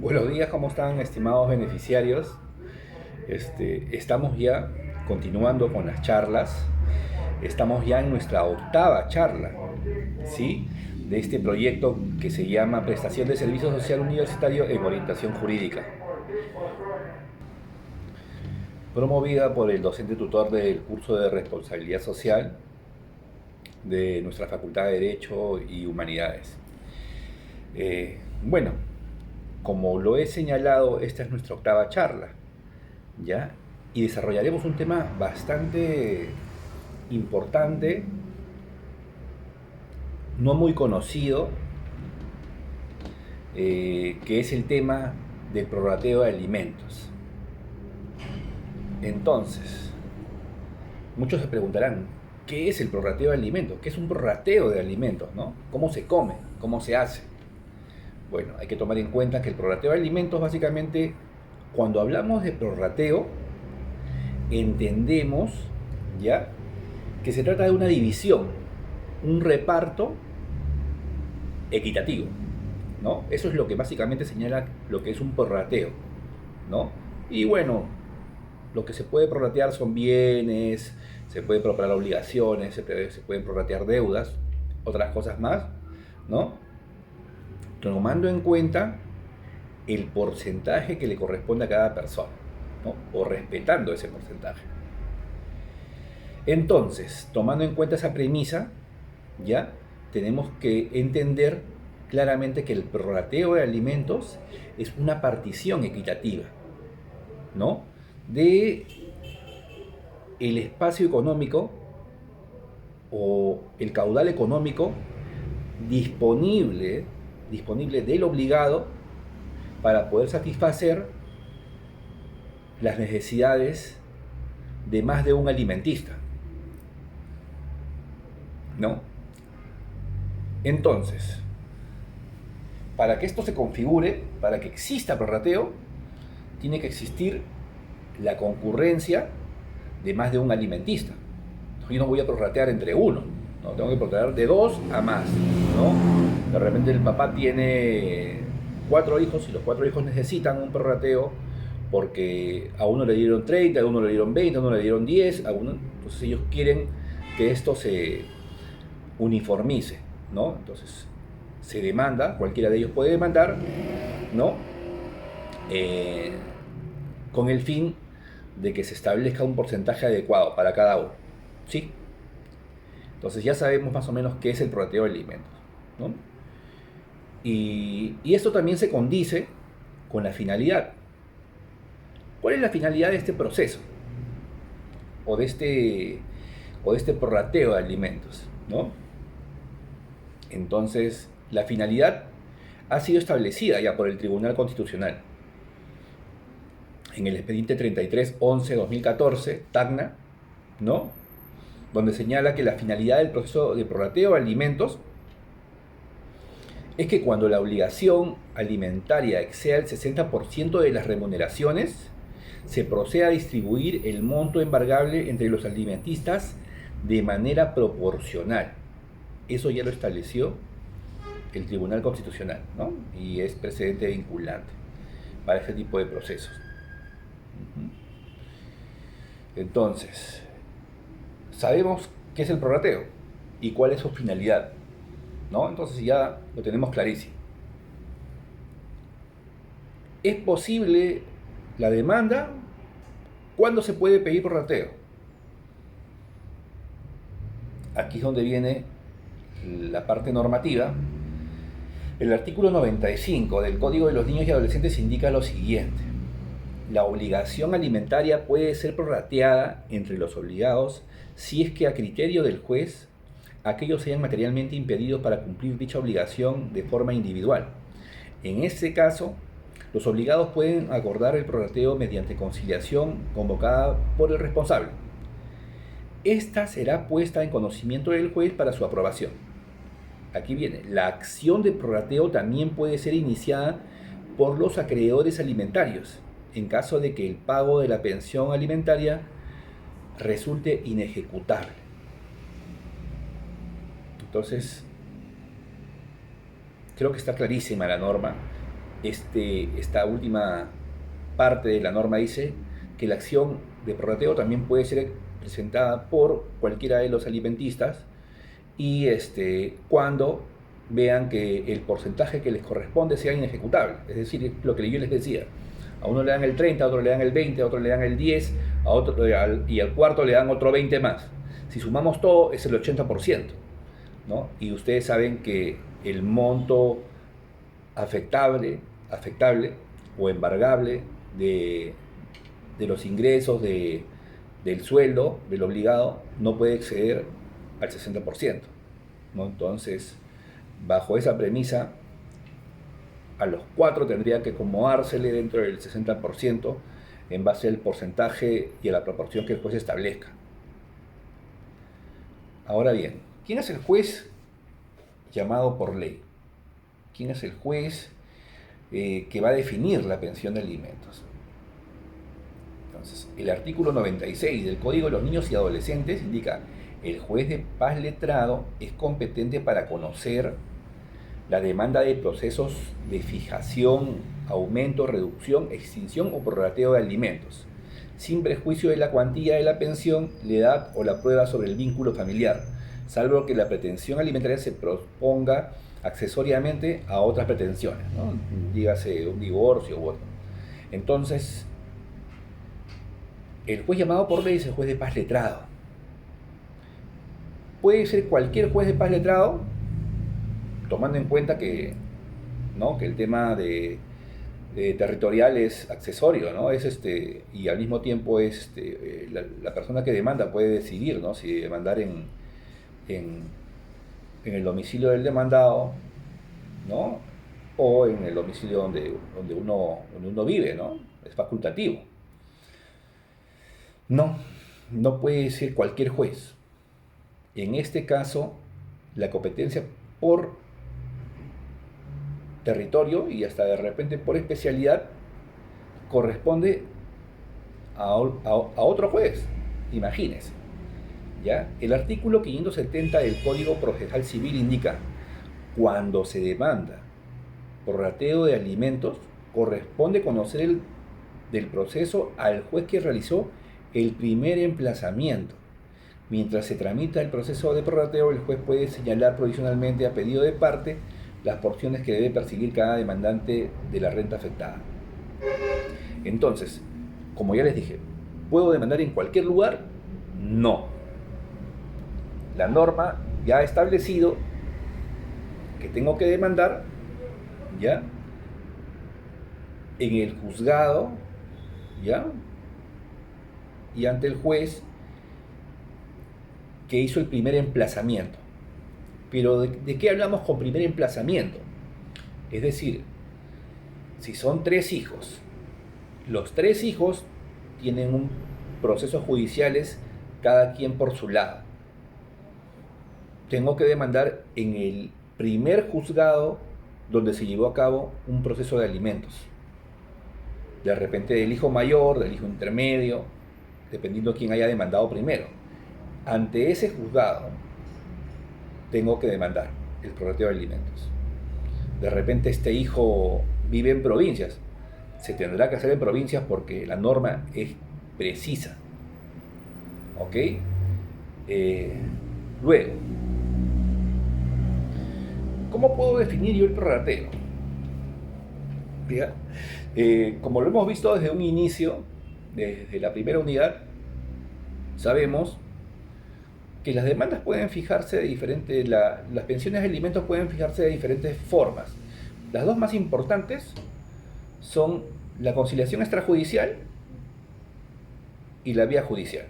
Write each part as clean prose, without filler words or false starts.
Buenos días, ¿cómo están, estimados beneficiarios? Estamos ya continuando con las charlas. Estamos ya en nuestra octava charla, ¿sí? De este proyecto que se llama Prestación de Servicio Social Universitario en Orientación Jurídica, promovida por el docente tutor del curso de Responsabilidad Social de nuestra Facultad de Derecho y Humanidades. Bueno, como lo he señalado, esta es nuestra octava charla. ¿Ya? Y desarrollaremos un tema bastante importante, no muy conocido, que es el tema del prorrateo de alimentos. Entonces, muchos se preguntarán, ¿qué es el prorrateo de alimentos? ¿Qué es un prorrateo de alimentos? ¿No? ¿Cómo se come? ¿Cómo se hace? Bueno, hay que tomar en cuenta que el prorrateo de alimentos, básicamente, cuando hablamos de prorrateo, entendemos, ¿ya?, que se trata de una división, un reparto equitativo, ¿no? Eso es lo que básicamente señala lo que es un prorrateo, ¿no? Y bueno, lo que se puede prorratear son bienes, se puede prorratear obligaciones, se pueden prorratear deudas, otras cosas más, ¿no? Tomando en cuenta el porcentaje que le corresponde a cada persona, ¿no? O respetando ese porcentaje. Entonces, tomando en cuenta esa premisa, ya tenemos que entender claramente que el prorrateo de alimentos es una partición equitativa, ¿no?, de el espacio económico o el caudal económico disponible, disponible del obligado para poder satisfacer las necesidades de más de un alimentista, ¿no? Entonces, para que esto se configure, para que exista prorrateo, tiene que existir la concurrencia de más de un alimentista. Yo no voy a prorratear entre uno, ¿no? Tengo que prorratear de dos a más, ¿no? De repente el papá tiene 4 hijos y los 4 hijos necesitan un prorrateo porque a uno le dieron 30, a uno le dieron 20, a uno le dieron 10, a uno, entonces ellos quieren que esto se uniformice, ¿no? Entonces se demanda, cualquiera de ellos puede demandar, ¿no? Eh, con el fin de que se establezca un porcentaje adecuado para cada uno, ¿sí? Entonces ya sabemos más o menos qué es el prorrateo de alimentos, ¿no? Y esto también se condice con la finalidad. ¿Cuál es la finalidad de este proceso? O de este prorrateo de alimentos, ¿no? Entonces, la finalidad ha sido establecida ya por el Tribunal Constitucional en el expediente 3311-2014, Tacna, ¿no?, donde señala que la finalidad del proceso de prorrateo de alimentos es que cuando la obligación alimentaria exceda el 60% de las remuneraciones, se proceda a distribuir el monto embargable entre los alimentistas de manera proporcional. Eso ya lo estableció el Tribunal Constitucional, ¿no? Y es precedente vinculante para este tipo de procesos. Entonces, sabemos qué es el prorrateo y cuál es su finalidad, ¿no? Entonces ya lo tenemos clarísimo. ¿Es posible la demanda? ¿Cuándo se puede pedir prorrateo? Aquí es donde viene la parte normativa. El artículo 95 del Código de los Niños y Adolescentes indica lo siguiente: la obligación alimentaria puede ser prorrateada entre los obligados si es que, a criterio del juez, aquellos sean materialmente impedidos para cumplir dicha obligación de forma individual. En este caso, los obligados pueden acordar el prorrateo mediante conciliación convocada por el responsable. Esta será puesta en conocimiento del juez para su aprobación. Aquí viene: la acción de prorrateo también puede ser iniciada por los acreedores alimentarios, en caso de que el pago de la pensión alimentaria resulte inejecutable. Entonces, creo que está clarísima la norma esta última parte de la norma dice que la acción de prorrateo también puede ser presentada por cualquiera de los alimentistas y cuando vean que el porcentaje que les corresponde sea inejecutable. Es decir, lo que yo les decía, a uno le dan el 30, a otro le dan el 20, a otro le dan el 10, y al cuarto le dan otro 20 más. Si sumamos todo es el 80%, ¿no? Y ustedes saben que el monto afectable o embargable de los ingresos del sueldo del obligado no puede exceder al 60%, ¿no? Entonces, bajo esa premisa, a los cuatro tendría que acomodársele dentro del 60% en base al porcentaje y a la proporción que el juez establezca. Ahora bien, ¿quién es el juez llamado por ley? ¿Quién es el juez que va a definir la pensión de alimentos? Entonces, el artículo 96 del Código de los Niños y Adolescentes indica: el juez de paz letrado es competente para conocer la demanda de procesos de fijación, aumento, reducción, extinción o prorrateo de alimentos, sin prejuicio de la cuantía de la pensión, la edad o la prueba sobre el vínculo familiar, salvo que la pretensión alimentaria se proponga accesoriamente a otras pretensiones, ¿no? Dígase un divorcio u otro. Entonces, el juez llamado por ley es el juez de paz letrado. Puede ser cualquier juez de paz letrado, tomando en cuenta que, ¿no?, que el tema de territorial es accesorio, ¿no? Y al mismo tiempo la persona que demanda puede decidir, ¿no?, si demandar en el domicilio del demandado, ¿no?, o en el domicilio donde uno vive, ¿no? Es facultativo. No puede ser cualquier juez. En este caso, la competencia por territorio y hasta de repente por especialidad corresponde a otro juez. Imagínense, ¿ya? El artículo 570 del Código Procesal Civil indica: cuando se demanda prorrateo de alimentos, corresponde conocer del proceso al juez que realizó el primer emplazamiento. Mientras se tramita el proceso de prorrateo, el juez puede señalar provisionalmente a pedido de parte las porciones que debe perseguir cada demandante de la renta afectada. Entonces, como ya les dije, ¿puedo demandar en cualquier lugar? No. La norma ya ha establecido que tengo que demandar, ¿ya?, en el juzgado, ¿ya?, y ante el juez que hizo el primer emplazamiento. Pero ¿de qué hablamos con primer emplazamiento? Es decir, si son 3 hijos, los 3 hijos tienen un procesos judiciales cada quien por su lado. Tengo que demandar en el primer juzgado donde se llevó a cabo un proceso de alimentos. De repente del hijo mayor, del hijo intermedio, dependiendo de quién haya demandado primero. Ante ese juzgado tengo que demandar el prorrateo de alimentos. De repente este hijo vive en provincias, se tendrá que hacer en provincias porque la norma es precisa, ¿ok? Luego, ¿cómo puedo definir yo el prorrateo? Como lo hemos visto desde un inicio, desde la primera unidad, sabemos que las demandas pueden fijarse de diferentes, las pensiones de alimentos pueden fijarse de diferentes formas. Las dos más importantes son la conciliación extrajudicial y la vía judicial.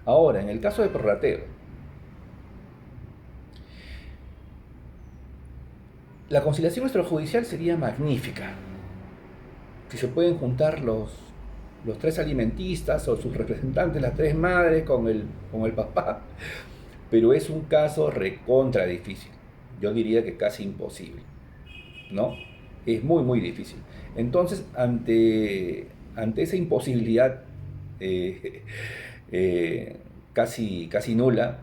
Ahora, en el caso de prorrateo, la conciliación extrajudicial sería magnífica. Si se pueden juntar los 3 alimentistas o sus representantes, las 3 madres con el papá, pero es un caso recontra difícil. Yo diría que casi imposible, ¿no? Es muy, muy difícil. Entonces, ante esa imposibilidad casi nula,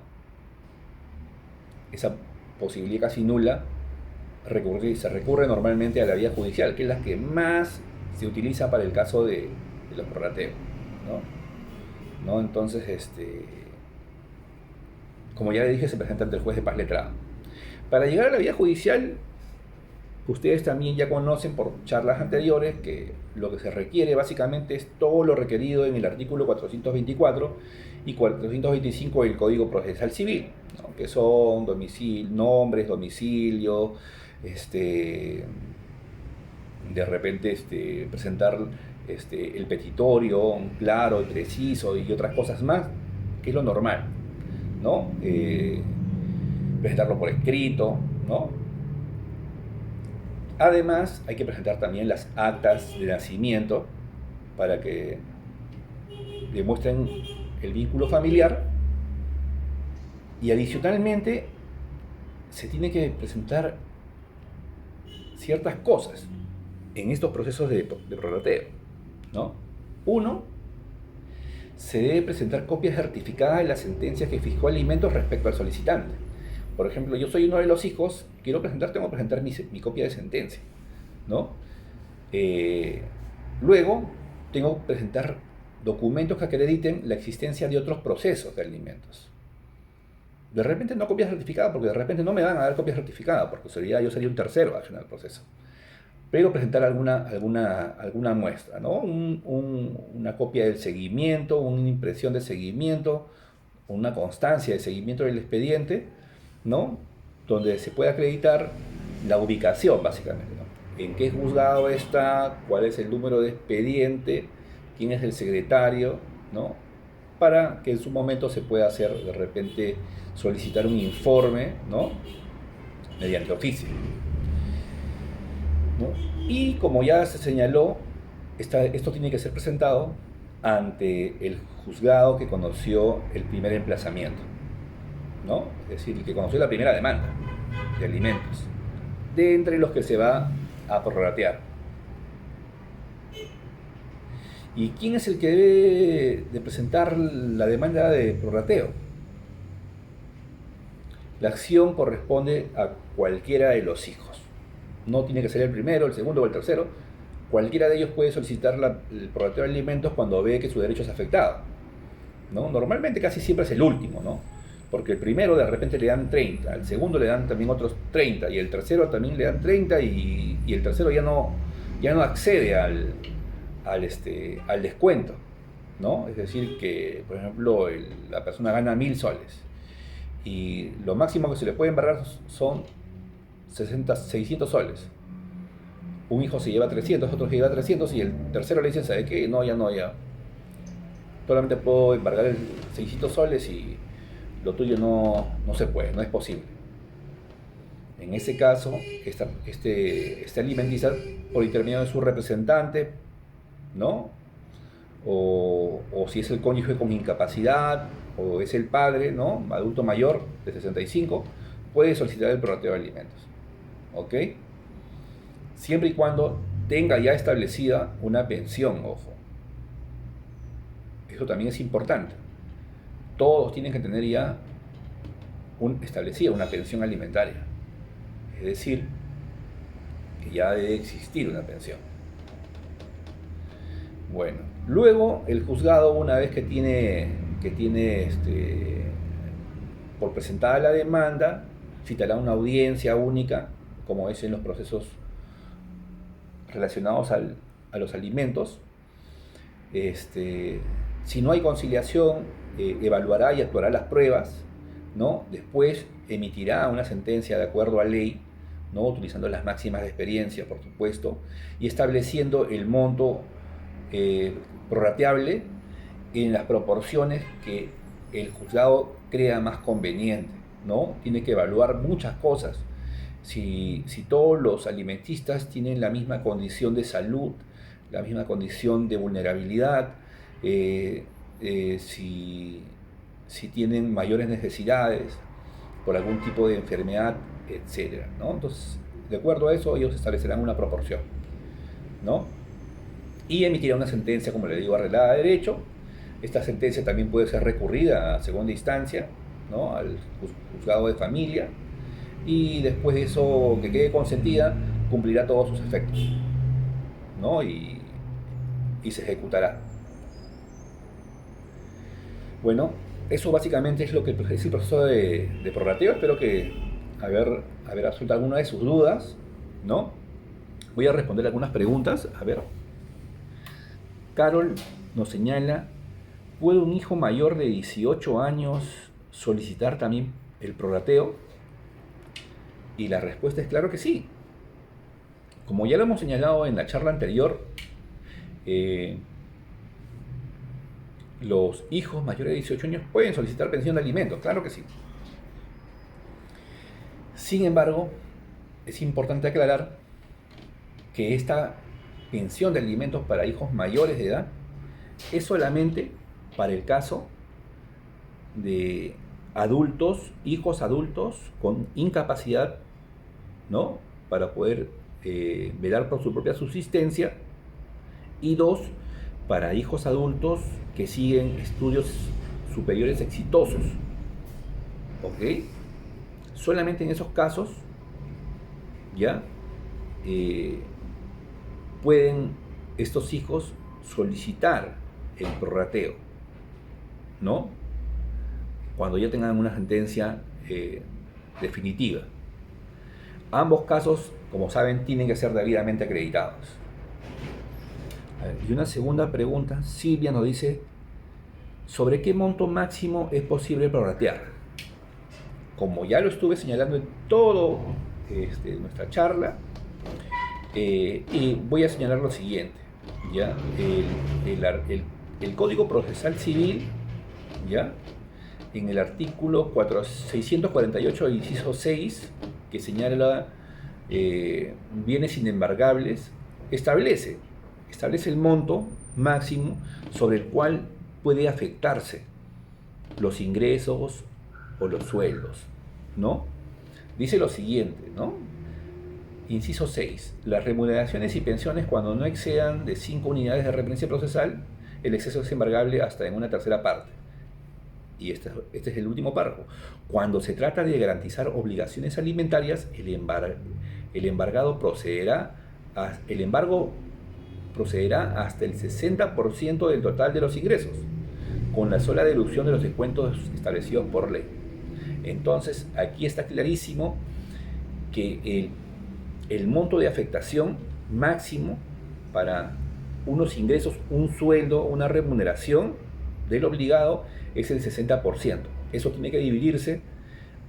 esa posibilidad casi nula, se recurre normalmente a la vía judicial, que es la que más se utiliza para el caso de los prorrateos, ¿no? Entonces, como ya le dije, se presenta ante el juez de paz letrado. Para llegar a la vía judicial, ustedes también ya conocen por charlas anteriores que lo que se requiere básicamente es todo lo requerido en el artículo 424 y 425 del Código Procesal Civil, ¿no? Que son nombres, domicilio, de repente presentar el petitorio claro y preciso y otras cosas más, que es lo normal, ¿no? Presentarlo por escrito, ¿no? Además, hay que presentar también las actas de nacimiento para que demuestren el vínculo familiar, y adicionalmente se tiene que presentar ciertas cosas en estos procesos de prorrateo, ¿no? Uno, se debe presentar copias certificadas de las sentencias que fijó alimentos respecto al solicitante. Por ejemplo, yo soy uno de los hijos, tengo que presentar mi copia de sentencia, ¿no? Luego, tengo que presentar documentos que acrediten la existencia de otros procesos de alimentos. De repente no copia certificada, porque de repente no me van a dar copia certificada, porque yo sería un tercero al final del proceso. Pero presentar alguna muestra, ¿no? Una copia del seguimiento, una impresión de seguimiento, una constancia de seguimiento del expediente, ¿no? Donde se puede acreditar la ubicación, básicamente, ¿no? En qué juzgado está, cuál es el número de expediente, quién es el secretario, ¿no? Para que en su momento se pueda hacer, de repente, solicitar un informe, ¿no? Mediante oficio, ¿no? Y como ya se señaló, esto tiene que ser presentado ante el juzgado que conoció el primer emplazamiento, ¿no? Es decir, el que conoció la primera demanda de alimentos, de entre los que se va a prorratear. ¿Y quién es el que debe de presentar la demanda de prorrateo? La acción corresponde a cualquiera de los hijos. No tiene que ser el primero, el segundo o el tercero. Cualquiera de ellos puede solicitar el prorrateo de alimentos cuando ve que su derecho es afectado, ¿no? Normalmente casi siempre es el último, ¿no? Porque el primero de repente le dan 30, al segundo le dan también otros 30, y el tercero también le dan 30, y el tercero ya no accede al descuento, ¿no? Es decir, que, por ejemplo, la persona gana 1.000 soles, y lo máximo que se le puede embargar son 600 soles. Un hijo se lleva 300, otro se lleva 300, y el tercero le dice, ¿sabe qué? No, ya. Solamente puedo embargar 600 soles y lo tuyo no se puede, no es posible. En ese caso, este alimentiza por intermedio de su representante, ¿no? O si es el cónyuge con incapacidad, o es el padre, ¿no? Adulto mayor de 65, puede solicitar el prorrateo de alimentos, ¿ok? Siempre y cuando tenga ya establecida una pensión, ojo. Eso también es importante. Todos tienen que tener ya establecida una pensión alimentaria. Es decir, que ya debe existir una pensión. Bueno, luego el juzgado, una vez que tiene por presentada la demanda, citará una audiencia única, como es en los procesos relacionados a los alimentos. Si no hay conciliación, evaluará y actuará las pruebas, ¿no? Después emitirá una sentencia de acuerdo a ley, ¿no? Utilizando las máximas de experiencia, por supuesto, y estableciendo el monto prorrateable en las proporciones que el juzgado crea más conveniente, ¿no? Tiene que evaluar muchas cosas. Si todos los alimentistas tienen la misma condición de salud, la misma condición de vulnerabilidad, si tienen mayores necesidades por algún tipo de enfermedad, etc., ¿no? Entonces, de acuerdo a eso, ellos establecerán una proporción, ¿no? Y emitirá una sentencia, como le digo, arreglada de derecho. Esta sentencia también puede ser recurrida a segunda instancia, ¿no? Al juzgado de familia. y después de eso que quede consentida, cumplirá todos sus efectos, ¿no? Y se ejecutará. Bueno, eso básicamente es lo que es el proceso de prorrateo. Espero que haber resuelto alguna de sus dudas, ¿no? Voy a responder algunas preguntas. A ver, Carol nos señala, ¿puede un hijo mayor de 18 años solicitar también el prorrateo? Y la respuesta es claro que sí. Como ya lo hemos señalado en la charla anterior, los hijos mayores de 18 años pueden solicitar pensión de alimentos, claro que sí. Sin embargo, es importante aclarar que esta pensión de alimentos para hijos mayores de edad es solamente para el caso de adultos, hijos adultos con incapacidad, ¿no? Para poder velar por su propia subsistencia, y dos, para hijos adultos que siguen estudios superiores exitosos, ¿ok? Solamente en esos casos, ¿ya? Pueden estos hijos solicitar el prorrateo, ¿no? Cuando ya tengan una sentencia definitiva. Ambos casos, como saben, tienen que ser debidamente acreditados. Y una segunda pregunta, Silvia nos dice, ¿sobre qué monto máximo es posible prorratear? Como ya lo estuve señalando en todo nuestra charla, y voy a señalar lo siguiente, ¿ya? El Código Procesal Civil, ¿ya? En el artículo 648, inciso 6, que señala bienes inembargables, establece el monto máximo sobre el cual puede afectarse los ingresos o los sueldos, ¿no? Dice lo siguiente, ¿no? Inciso 6. Las remuneraciones y pensiones cuando no excedan de 5 unidades de referencia procesal, el exceso es embargable hasta en una tercera parte. Y este es el último párrafo. Cuando se trata de garantizar obligaciones alimentarias, el embargo procederá hasta el 60% del total de los ingresos, con la sola deducción de los descuentos establecidos por ley. Entonces, aquí está clarísimo que el monto de afectación máximo para unos ingresos, un sueldo, una remuneración del obligado es el 60%. Eso tiene que dividirse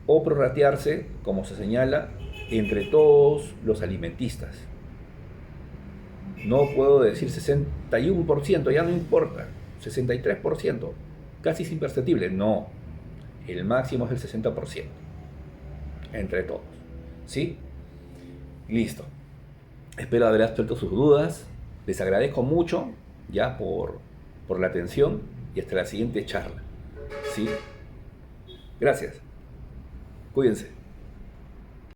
o prorratearse, como se señala, entre todos los alimentistas. No puedo decir 61%, ya no importa, 63%, casi es imperceptible. No, el máximo es el 60%, entre todos. ¿Sí? Listo. Espero haber resuelto sus dudas. Les agradezco mucho ya por la atención y hasta la siguiente charla. ¿Sí? Gracias. Cuídense.